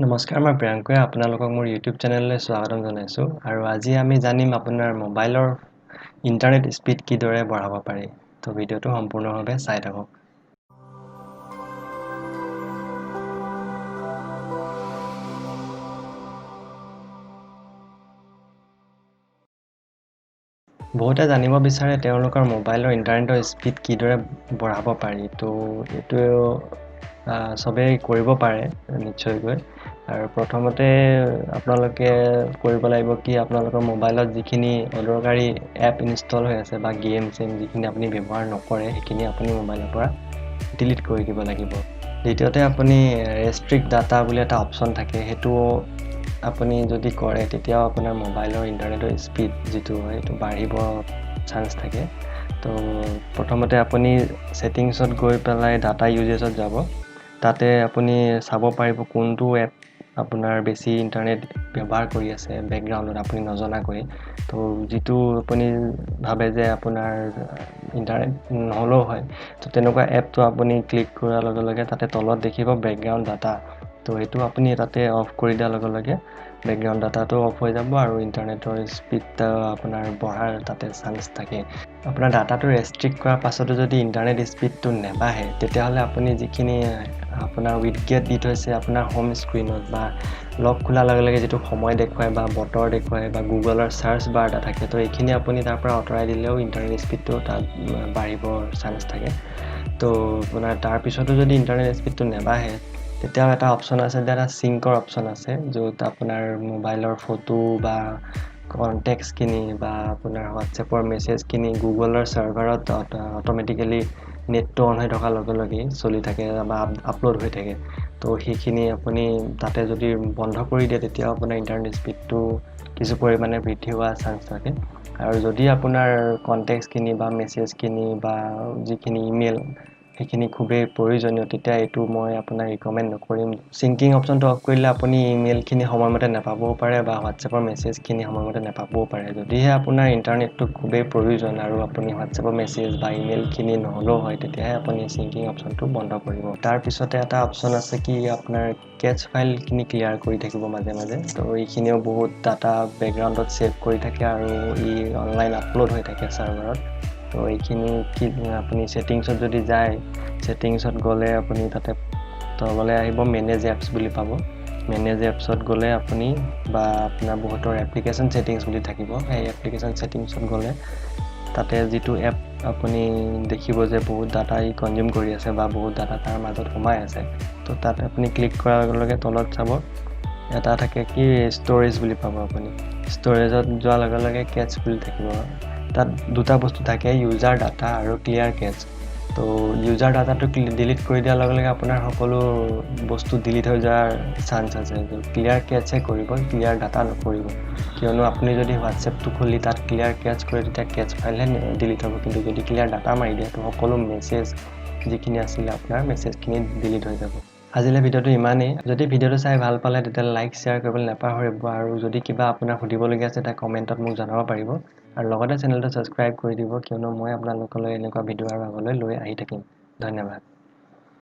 নমস্কাৰ, মই প্ৰিয়াংকয়ে আপোনালোকক মোৰ ইউটিউব চেনেললৈ স্বাগতম জনাইছোঁ আৰু আজি আমি জানিম আপোনাৰ মোবাইলৰ ইণ্টাৰনেট স্পীড কিদৰে বঢ়াব পাৰি। তো ভিডিঅ'টো সম্পূৰ্ণভাৱে চাই থাকক। বহুতে জানিব বিচাৰে তেওঁলোকৰ মোবাইলৰ ইণ্টাৰনেটৰ স্পীড কিদৰে বঢ়াব পাৰি। তো এইটো চবেই কৰিব পাৰে নিশ্চয়কৈ। আৰু প্ৰথমতে আপোনালোকে কৰিব লাগিব কি আপোনালোকৰ মোবাইলত যিখিনি অদৰকাৰী এপ ইনষ্টল হৈ আছে বা গেম যিখিনি আপুনি ব্যৱহাৰ নকৰে সেইখিনি আপুনি মোবাইলৰ পৰা ডিলিট কৰি দিব লাগিব। দ্বিতীয়তে আপুনি ৰেষ্ট্ৰিক্ট ডাটা বুলি এটা অপশ্যন থাকে, সেইটো আপুনি যদি কৰে তেতিয়াও আপোনাৰ মোবাইলৰ ইণ্টাৰনেটৰ স্পীড যিটো হয় সেইটো বাঢ়িব চান্স থাকে। তো প্ৰথমতে আপুনি ছেটিংছত গৈ পেলাই ডাটা ইউজেছত যাব। তাতে আপুনি চাব পাৰিব কোনটো এপ আপোনাৰ বেছি ইণ্টাৰনেট ব্যৱহাৰ কৰি আছে বেকগ্ৰাউণ্ডত আপুনি নজনাকৈ। তো যিটো আপুনি ভাবে যে আপোনাৰ ইণ্টাৰনেট নহ'লেও হয়, তো তেনেকুৱা এপটো আপুনি ক্লিক কৰাৰ লগে লগে তাতে তলত দেখিব বেকগ্ৰাউণ্ড ডাটা। তো সেইটো আপুনি তাতে অফ কৰি দিয়াৰ লগে লগে বেকগ্ৰাউণ্ড ডাটাটো অফ হৈ যাব আৰু ইণ্টাৰনেটৰ স্পীড আপোনাৰ বঢ়াৰ তাতে চান্স থাকে। আপোনাৰ ডাটাটো ৰেষ্ট্ৰিক্ট কৰাৰ পাছতো যদি ইণ্টাৰনেট স্পীডটো নেবাঢ়ে তেতিয়াহ'লে আপুনি যিখিনি আপোনাৰ উইডগেট দি থৈছে আপোনাৰ হোম স্ক্ৰীণত বা লক খোলাৰ লগে লগে যিটো সময় দেখুৱায় বা বতৰ দেখুৱায় বা গুগলৰ চাৰ্চ বাৰ এটা থাকে, তো এইখিনি আপুনি তাৰ পৰা আঁতৰাই দিলেও ইণ্টাৰনেট স্পীডটো তাত বাঢ়িবৰ চান্স থাকে। তো আপোনাৰ তাৰপিছতো যদি ইণ্টাৰনেট স্পীডটো নেবাঢ়ে তেতিয়াও এটা অপশ্যন আছে, এটা চিংকৰ অপশ্যন আছে, য'ত আপোনাৰ মোবাইলৰ ফটো বা কণ্টেক্টছখিনি বা আপোনাৰ হোৱাটছএপৰ মেছেজখিনি গুগলৰ ছাৰ্ভাৰত অট'মেটিকেলি নেটটো অন হৈ থকাৰ লগে লগেই চলি থাকে বা আপলোড হৈ থাকে। তো সেইখিনি আপুনি তাতে যদি বন্ধ কৰি দিয়ে তেতিয়াও আপোনাৰ ইণ্টাৰনেট স্পীডটো কিছু পৰিমাণে বৃদ্ধি হোৱাৰ চান্স থাকে। আৰু যদি আপোনাৰ কণ্টেক্টছখিনি বা মেছেজখিনি বা যিখিনি ইমেইল সেইখিনি খুবেই প্ৰয়োজনীয় তেতিয়া এইটো মই আপোনাক ৰিকমেণ্ড নকৰিম। চিংকিং অপশ্যনটো অফ কৰিলে আপুনি ইমেইলখিনি সময়মতে নাপাবও পাৰে বা হোৱাটছএপৰ মেছেজখিনি সময়মতে নাপাবও পাৰে। যদিহে আপোনাৰ ইণ্টাৰনেটটো খুবেই প্ৰয়োজন আৰু আপুনি হোৱাটছএপৰ মেছেজ বা ইমেইলখিনি নহ'লেও হয় তেতিয়াহে আপুনি চিংকিং অপশ্যনটো বন্ধ কৰিব। তাৰপিছতে এটা অপশ্যন আছে কি আপোনাৰ কেচ ফাইলখিনি ক্লিয়াৰ কৰি থাকিব মাজে মাজে। তো এইখিনিও বহুত ডাটা বেকগ্ৰাউণ্ডত ছেভ কৰি থাকে আৰু ই অনলাইন আপলোড হৈ থাকে ছাৰ্ভাৰত। তো এইখিনি কি আপুনি ছেটিংছত যদি যায়, ছেটিংছত গ'লে আপুনি তাতে তললৈ আহিব মেনেজ এপছ বুলি পাব। মেনেজ এপছত গ'লে আপুনি বা আপোনাৰ বহুতৰ এপ্লিকেশ্যন ছেটিংছ বুলি থাকিব, সেই এপ্লিকেশ্যন ছেটিংছত গ'লে তাতে যিটো এপ আপুনি দেখিব যে বহুত ডাটা ই কনজিউম কৰি আছে বা বহুত ডাটা তাৰ মাজত সোমাই আছে, তো তাত আপুনি ক্লিক কৰাৰ লগে লগে তলত চাব এটা থাকে কি ষ্ট'ৰেজ বুলি পাব। আপুনি ষ্ট'ৰেজত যোৱাৰ লগে লগে কেটছ বুলি থাকিব। তাত দুটা বস্তু থাকে, ইউজাৰ ডাটা আৰু ক্লিয়াৰ কেটছ। তো ইউজাৰ ডাটাটো ডিলিট কৰি দিয়াৰ লগে লগে আপোনাৰ সকলো বস্তু ডিলিট হৈ যোৱাৰ চান্স আছে। ক্লিয়াৰ কেটছহে কৰিব, ক্লিয়াৰ ডাটা নকৰিব। কিয়নো আপুনি যদি হোৱাটছএপটো খুলি তাত ক্লিয়াৰ কেটছ কৰে তেতিয়া কেটছ ফাইলহে ডিলিট হ'ব, কিন্তু যদি ক্লিয়াৰ ডাটা মাৰি দিয়ে তো সকলো মেছেজ যিখিনি আছিলে আপোনাৰ মেছেজখিনি ডিলিট হৈ যাব। আজিলৈ ভিডিঅ'টো ইমানেই। যদি ভিডিঅ'টো চাই ভাল পালে তেতিয়াহ'লে লাইক শ্বেয়াৰ কৰিবলৈ নাপাহৰিব আৰু যদি কিবা আপোনাৰ সুধিবলগীয়া আছে তাৰ কমেণ্টত মোক জনাব পাৰিব আৰু লগতে চেনেলটো ছাবস্ক্ৰাইব কৰি দিব, কিয়নো মই আপোনালোকলৈ এনেকুৱা ভিডিঅ' আৰু আগলৈ লৈ আহি থাকিম। ধন্যবাদ।